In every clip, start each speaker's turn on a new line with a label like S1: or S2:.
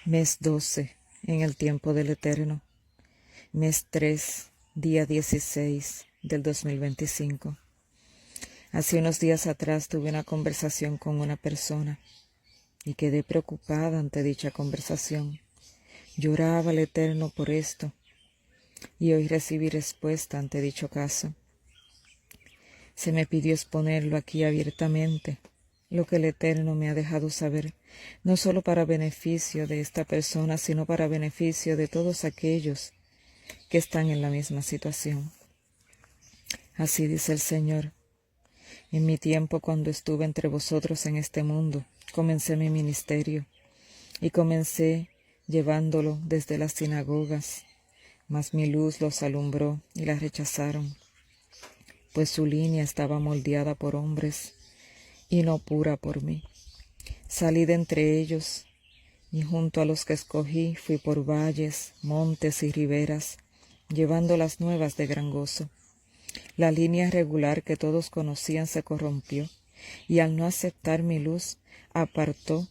S1: Mes 12, en el tiempo del Eterno. Mes 3, día 16 del 2025. Hace unos días atrás tuve una conversación con una persona y quedé preocupada ante dicha conversación. Lloraba al Eterno por esto y hoy recibí respuesta ante dicho caso. Se me pidió exponerlo aquí abiertamente, lo que el Eterno me ha dejado saber, no solo para beneficio de esta persona, sino para beneficio de todos aquellos que están en la misma situación. Así dice el Señor: en mi tiempo, cuando estuve entre vosotros en este mundo, comencé mi ministerio, y comencé llevándolo desde las sinagogas, mas mi luz los alumbró y la rechazaron, pues su línea estaba moldeada por hombres y no pura por mí. Salí de entre ellos, y junto a los que escogí fui por valles, montes y riberas, llevando las nuevas de gran gozo. La línea regular que todos conocían se corrompió, y al no aceptar mi luz, apartó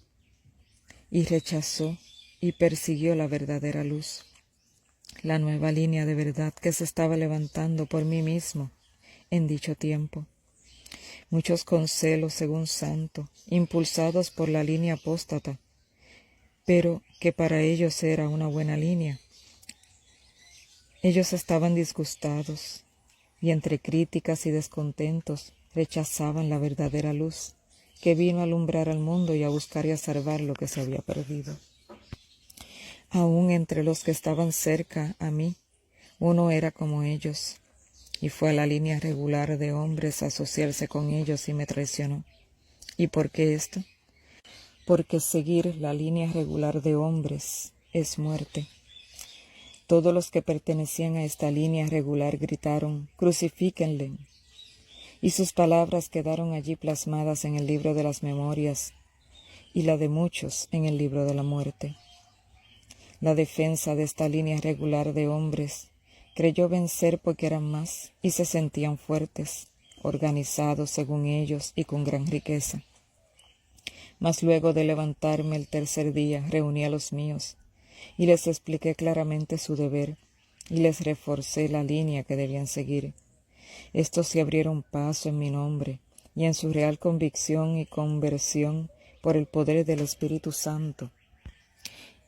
S1: y rechazó y persiguió la verdadera luz, la nueva línea de verdad que se estaba levantando por mí mismo en dicho tiempo. Muchos con celo según santo, impulsados por la línea apóstata, pero que para ellos era una buena línea. Ellos estaban disgustados y entre críticas y descontentos rechazaban la verdadera luz que vino a alumbrar al mundo y a buscar y a salvar lo que se había perdido. Aún entre los que estaban cerca a mí, uno era como ellos, y fue a la línea regular de hombres a asociarse con ellos y me traicionó. ¿Y por qué esto? Porque seguir la línea regular de hombres es muerte. Todos los que pertenecían a esta línea regular gritaron: «Crucifíquenle», y sus palabras quedaron allí plasmadas en el libro de las memorias y la de muchos en el libro de la muerte. La defensa de esta línea regular de hombres creyó vencer porque eran más y se sentían fuertes, organizados según ellos y con gran riqueza. Mas luego de levantarme el tercer día, reuní a los míos y les expliqué claramente su deber y les reforcé la línea que debían seguir. Estos se abrieron paso en mi nombre y en su real convicción y conversión por el poder del Espíritu Santo.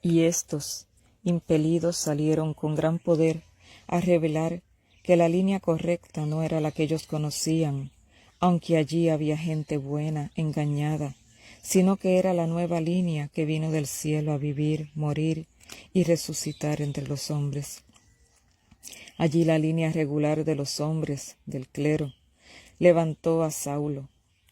S1: Y estos, impelidos, salieron con gran poder a revelar que la línea correcta no era la que ellos conocían, aunque allí había gente buena, engañada, sino que era la nueva línea que vino del cielo a vivir, morir y resucitar entre los hombres. Allí la línea regular de los hombres, del clero, levantó a Saulo,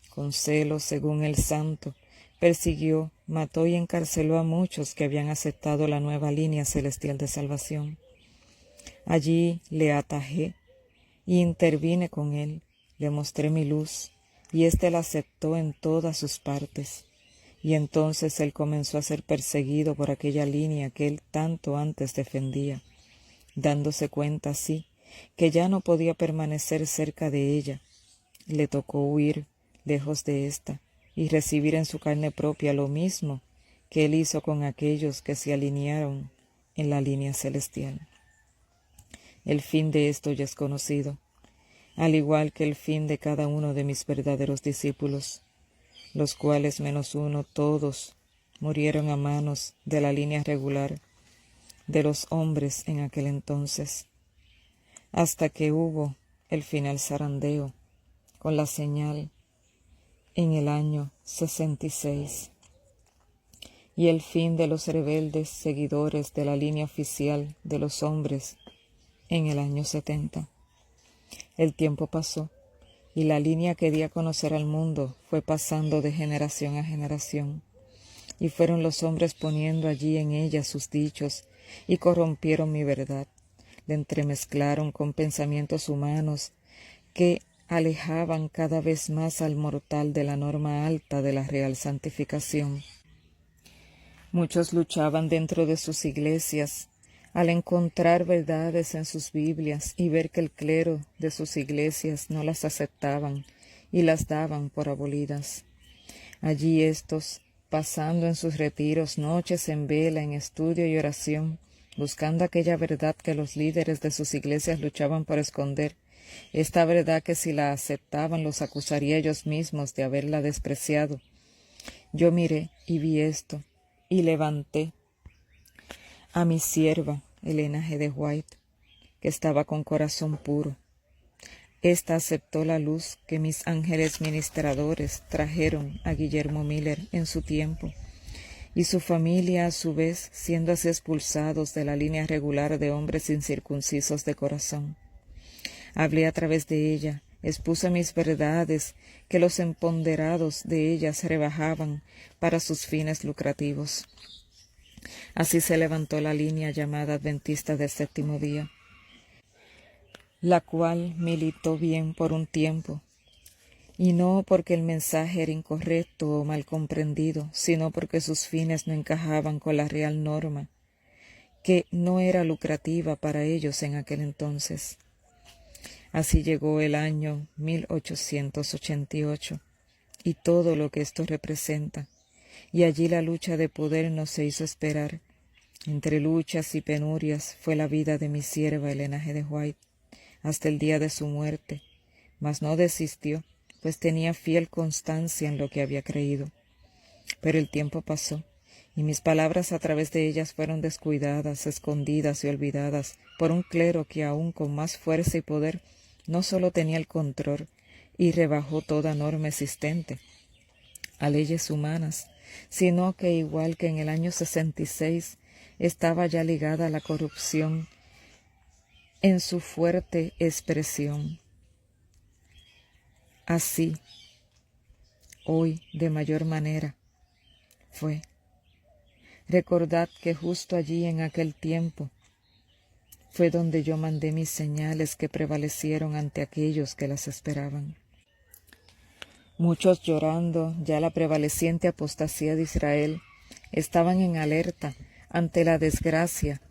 S1: con celo según el santo, persiguió, mató y encarceló a muchos que habían aceptado la nueva línea celestial de salvación. Allí le atajé y intervine con él, le mostré mi luz, y éste la aceptó en todas sus partes. Y entonces él comenzó a ser perseguido por aquella línea que él tanto antes defendía, dándose cuenta así que ya no podía permanecer cerca de ella. Le tocó huir lejos de ésta y recibir en su carne propia lo mismo que él hizo con aquellos que se alinearon en la línea celestial. El fin de esto ya es conocido, al igual que el fin de cada uno de mis verdaderos discípulos, los cuales menos uno, todos, murieron a manos de la línea regular de los hombres en aquel entonces, hasta que hubo el final zarandeo con la señal en el año 66, y el fin de los rebeldes seguidores de la línea oficial de los hombres en el año 70. El tiempo pasó, y la línea que di a conocer al mundo fue pasando de generación a generación, y fueron los hombres poniendo allí en ella sus dichos, y corrompieron mi verdad, la entremezclaron con pensamientos humanos que alejaban cada vez más al mortal de la norma alta de la real santificación. Muchos luchaban dentro de sus iglesias al encontrar verdades en sus Biblias y ver que el clero de sus iglesias no las aceptaban y las daban por abolidas. Allí estos pasando en sus retiros noches en vela, en estudio y oración, buscando aquella verdad que los líderes de sus iglesias luchaban por esconder, esta verdad que si la aceptaban los acusaría ellos mismos de haberla despreciado. Yo miré y vi esto, y levanté a mi sierva, Elena G. de White, que estaba con corazón puro. Esta aceptó la luz que mis ángeles ministradores trajeron a Guillermo Miller en su tiempo, y su familia a su vez siendo así expulsados de la línea regular de hombres incircuncisos de corazón. Hablé a través de ella, expuse mis verdades que los empoderados de ellas rebajaban para sus fines lucrativos. Así se levantó la línea llamada Adventista del Séptimo Día, la cual militó bien por un tiempo, y no porque el mensaje era incorrecto o mal comprendido, sino porque sus fines no encajaban con la real norma, que no era lucrativa para ellos en aquel entonces. Así llegó el año 1888 y todo lo que esto representa, y allí la lucha de poder no se hizo esperar. Entre luchas y penurias fue la vida de mi sierva Elena G. de White, hasta el día de su muerte, mas no desistió, pues tenía fiel constancia en lo que había creído. Pero el tiempo pasó, y mis palabras a través de ellas fueron descuidadas, escondidas y olvidadas por un clero que aún con más fuerza y poder no solo tenía el control y rebajó toda norma existente a leyes humanas, sino que igual que en el año 66 estaba ya ligada a la corrupción en su fuerte expresión. Así, hoy de mayor manera, fue. Recordad que justo allí en aquel tiempo fue donde yo mandé mis señales que prevalecieron ante aquellos que las esperaban. Muchos llorando ya la prevaleciente apostasía de Israel estaban en alerta ante la desgracia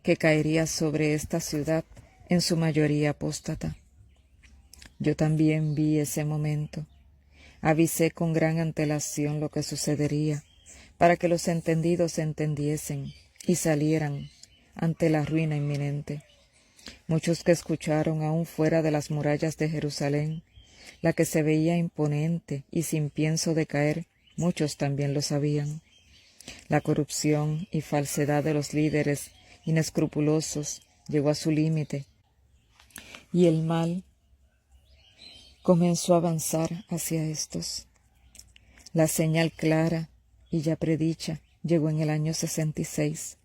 S1: que caería sobre esta ciudad, en su mayoría apóstata. Yo también vi ese momento. Avisé con gran antelación lo que sucedería, para que los entendidos entendiesen y salieran ante la ruina inminente. Muchos que escucharon aún fuera de las murallas de Jerusalén, la que se veía imponente y sin pienso de caer, muchos también lo sabían. La corrupción y falsedad de los líderes inescrupulosos llegó a su límite, y el mal comenzó a avanzar hacia estos. La señal clara y ya predicha llegó en el año 66,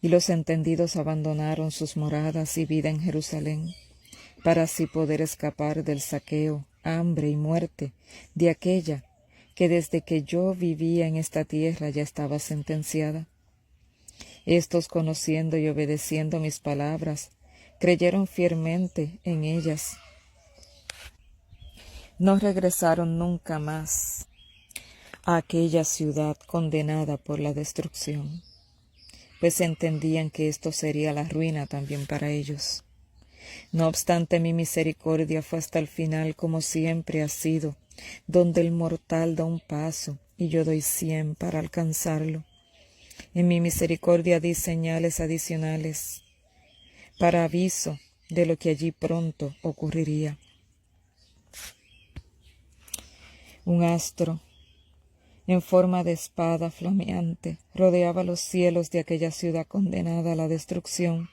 S1: y los entendidos abandonaron sus moradas y vida en Jerusalén, para así poder escapar del saqueo, hambre y muerte de aquella que desde que yo vivía en esta tierra ya estaba sentenciada. Estos, conociendo y obedeciendo mis palabras, creyeron fielmente en ellas. No regresaron nunca más a aquella ciudad condenada por la destrucción, pues entendían que esto sería la ruina también para ellos. No obstante, mi misericordia fue hasta el final, como siempre ha sido, donde el mortal da un paso y yo doy 100 para alcanzarlo. En mi misericordia di señales adicionales para aviso de lo que allí pronto ocurriría. Un astro en forma de espada flameante rodeaba los cielos de aquella ciudad condenada a la destrucción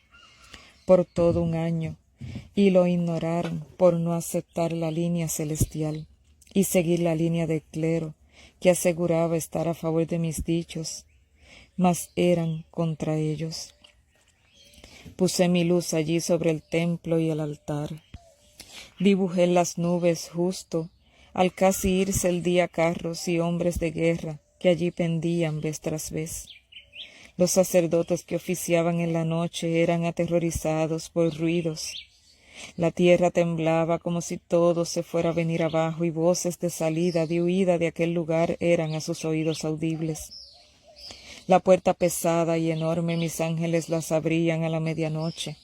S1: por todo un año, y lo ignoraron por no aceptar la línea celestial y seguir la línea del clero que aseguraba estar a favor de mis dichos, mas eran contra ellos. Puse mi luz allí sobre el templo y el altar. Dibujé en las nubes justo al casi irse el día carros y hombres de guerra que allí pendían vez tras vez. Los sacerdotes que oficiaban en la noche eran aterrorizados por ruidos. La tierra temblaba como si todo se fuera a venir abajo, y voces de salida, de huida de aquel lugar eran a sus oídos audibles. La puerta pesada y enorme mis ángeles las abrían a la medianoche,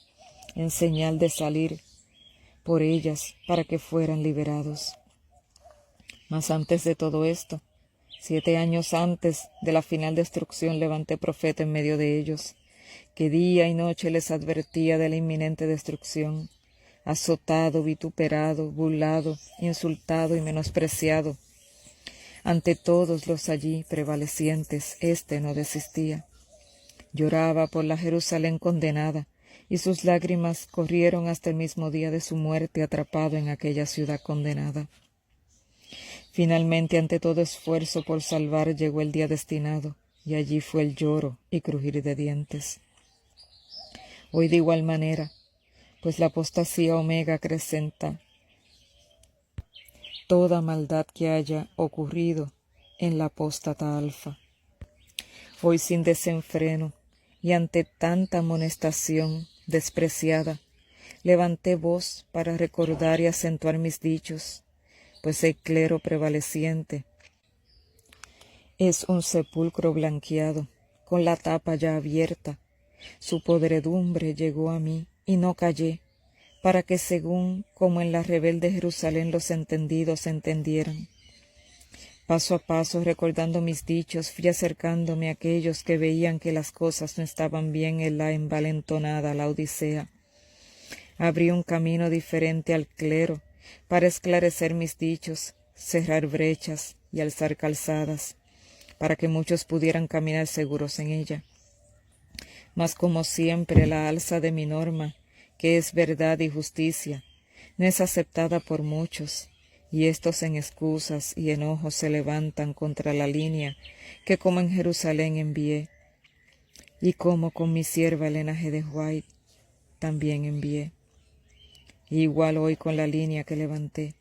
S1: en señal de salir por ellas para que fueran liberados. Mas antes de todo esto, 7 años antes de la final destrucción levanté profeta en medio de ellos, que día y noche les advertía de la inminente destrucción, azotado, vituperado, burlado, insultado y menospreciado. Ante todos los allí prevalecientes, éste no desistía. Lloraba por la Jerusalén condenada, y sus lágrimas corrieron hasta el mismo día de su muerte atrapado en aquella ciudad condenada. Finalmente, ante todo esfuerzo por salvar, llegó el día destinado, y allí fue el lloro y crujir de dientes. Hoy de igual manera, pues la apostasía omega acrecenta toda maldad que haya ocurrido en la apóstata alfa. Hoy sin desenfreno y ante tanta amonestación despreciada, levanté voz para recordar y acentuar mis dichos, pues el clero prevaleciente es un sepulcro blanqueado, con la tapa ya abierta. Su podredumbre llegó a mí y no callé, para que según como en la rebelde Jerusalén los entendidos entendieran. Paso a paso, recordando mis dichos, fui acercándome a aquellos que veían que las cosas no estaban bien en la envalentonada Laodicea. Abrí un camino diferente al clero para esclarecer mis dichos, cerrar brechas y alzar calzadas, para que muchos pudieran caminar seguros en ella. Mas como siempre la alza de mi norma, que es verdad y justicia, no es aceptada por muchos, y éstos en excusas y enojos se levantan contra la línea que como en Jerusalén envié, y como con mi sierva Elena G. de White también envié. Igual hoy con la línea que levanté.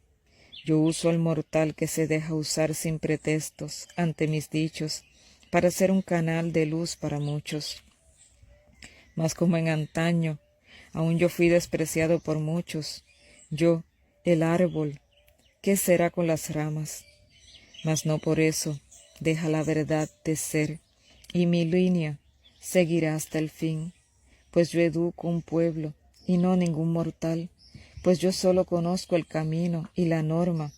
S1: Yo uso al mortal que se deja usar sin pretextos ante mis dichos para ser un canal de luz para muchos. Mas como en antaño, aún yo fui despreciado por muchos, yo, el árbol, ¿qué será con las ramas? Mas no por eso deja la verdad de ser, y mi línea seguirá hasta el fin, pues yo educo un pueblo y no ningún mortal, pues yo solo conozco el camino y la norma,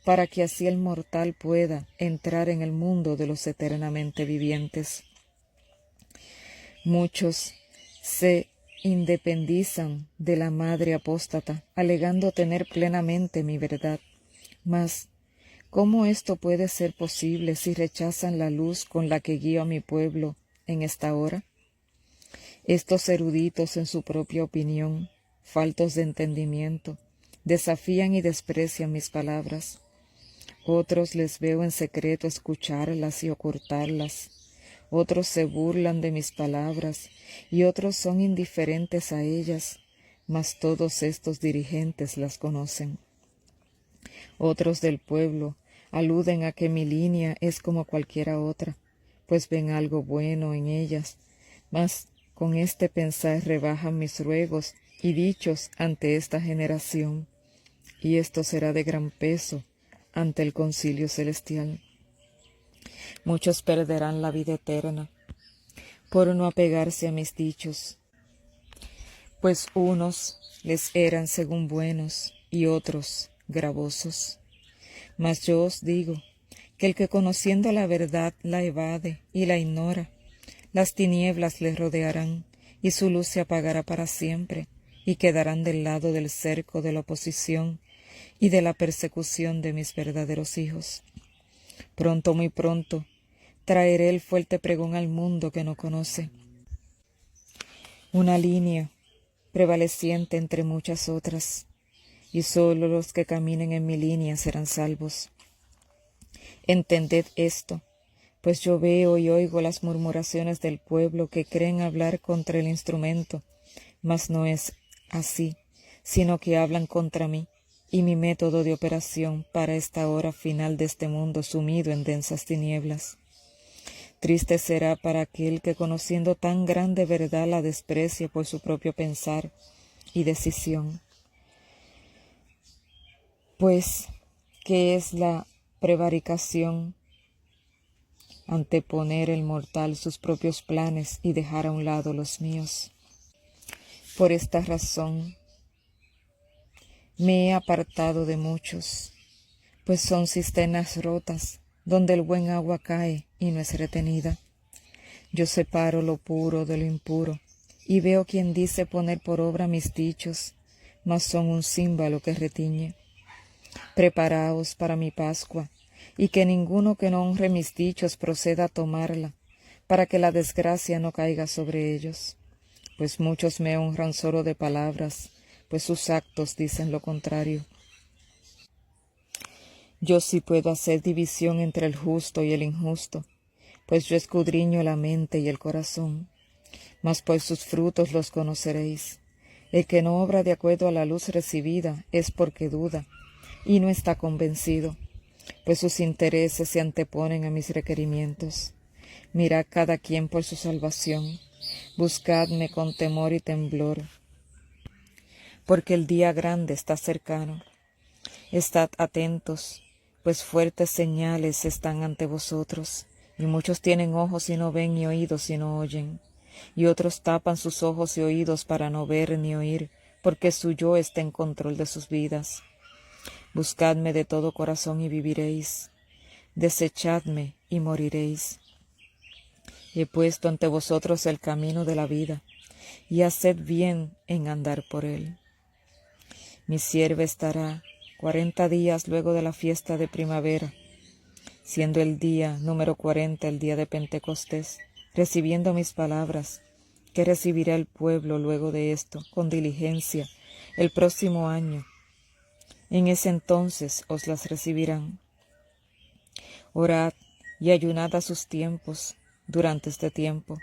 S1: para que así el mortal pueda entrar en el mundo de los eternamente vivientes. Muchos se independizan de la madre apóstata, alegando tener plenamente mi verdad. Mas, ¿cómo esto puede ser posible si rechazan la luz con la que guío a mi pueblo en esta hora? Estos eruditos en su propia opinión, faltos de entendimiento, desafían y desprecian mis palabras. Otros les veo en secreto escucharlas y ocultarlas. Otros se burlan de mis palabras y otros son indiferentes a ellas, mas todos estos dirigentes las conocen. Otros del pueblo aluden a que mi línea es como cualquiera otra, pues ven algo bueno en ellas, mas con este pensar rebajan mis ruegos y dichos ante esta generación, y esto será de gran peso ante el concilio celestial. Muchos perderán la vida eterna por no apegarse a mis dichos, pues unos les eran según buenos y otros gravosos. Mas yo os digo que el que conociendo la verdad la evade y la ignora, las tinieblas le rodearán y su luz se apagará para siempre y quedarán del lado del cerco de la oposición y de la persecución de mis verdaderos hijos. Pronto, muy pronto, traeré el fuerte pregón al mundo que no conoce. Una línea prevaleciente entre muchas otras, y sólo los que caminen en mi línea serán salvos. Entended esto, pues yo veo y oigo las murmuraciones del pueblo que creen hablar contra el instrumento, mas no es así, sino que hablan contra mí y mi método de operación para esta hora final de este mundo sumido en densas tinieblas. Triste será para aquel que conociendo tan grande verdad la desprecie por su propio pensar y decisión. Pues, ¿qué es la prevaricación? Anteponer el mortal sus propios planes y dejar a un lado los míos. Por esta razón me he apartado de muchos, pues son cisternas rotas donde el buen agua cae y no es retenida. Yo separo lo puro de lo impuro, y veo quien dice poner por obra mis dichos, mas son un címbalo que retiñe. Preparaos para mi Pascua, y que ninguno que no honre mis dichos proceda a tomarla, para que la desgracia no caiga sobre ellos. Pues muchos me honran solo de palabras, pues sus actos dicen lo contrario. Yo sí puedo hacer división entre el justo y el injusto, pues yo escudriño la mente y el corazón, mas por sus frutos los conoceréis. El que no obra de acuerdo a la luz recibida es porque duda, y no está convencido, pues sus intereses se anteponen a mis requerimientos. Mirad cada quien por su salvación, buscadme con temor y temblor, porque el día grande está cercano. Estad atentos, pues fuertes señales están ante vosotros, y muchos tienen ojos y no ven, y oídos y no oyen, y otros tapan sus ojos y oídos para no ver ni oír, porque su yo está en control de sus vidas. Buscadme de todo corazón y viviréis, desechadme y moriréis. He puesto ante vosotros el camino de la vida, y haced bien en andar por él. Mi sierva estará 40 días luego de la fiesta de primavera, siendo el día número 40 el día de Pentecostés, recibiendo mis palabras, que recibirá el pueblo luego de esto, con diligencia, el próximo año. En ese entonces os las recibirán. Orad y ayunad a sus tiempos durante este tiempo,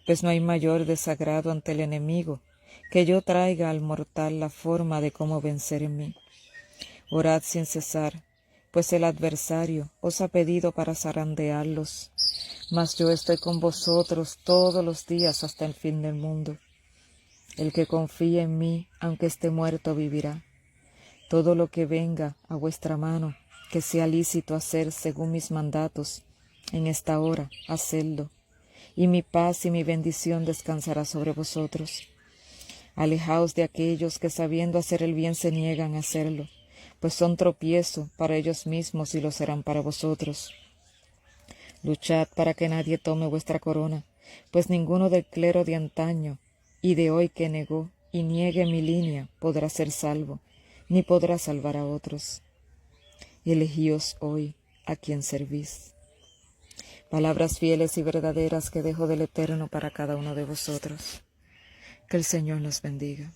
S1: pues no hay mayor desagrado ante el enemigo que yo traiga al mortal la forma de cómo vencer en mí. Orad sin cesar, pues el adversario os ha pedido para zarandearlos, mas yo estoy con vosotros todos los días hasta el fin del mundo. El que confía en mí, aunque esté muerto, vivirá. Todo lo que venga a vuestra mano, que sea lícito hacer según mis mandatos, en esta hora, hacedlo, y mi paz y mi bendición descansará sobre vosotros. Alejaos de aquellos que sabiendo hacer el bien se niegan a hacerlo, pues son tropiezo para ellos mismos y lo serán para vosotros. Luchad para que nadie tome vuestra corona, pues ninguno del clero de antaño y de hoy que negó y niegue mi línea podrá ser salvo, ni podrá salvar a otros. Elegíos hoy a quien servís. Palabras fieles y verdaderas que dejo del Eterno para cada uno de vosotros. Que el Señor nos bendiga.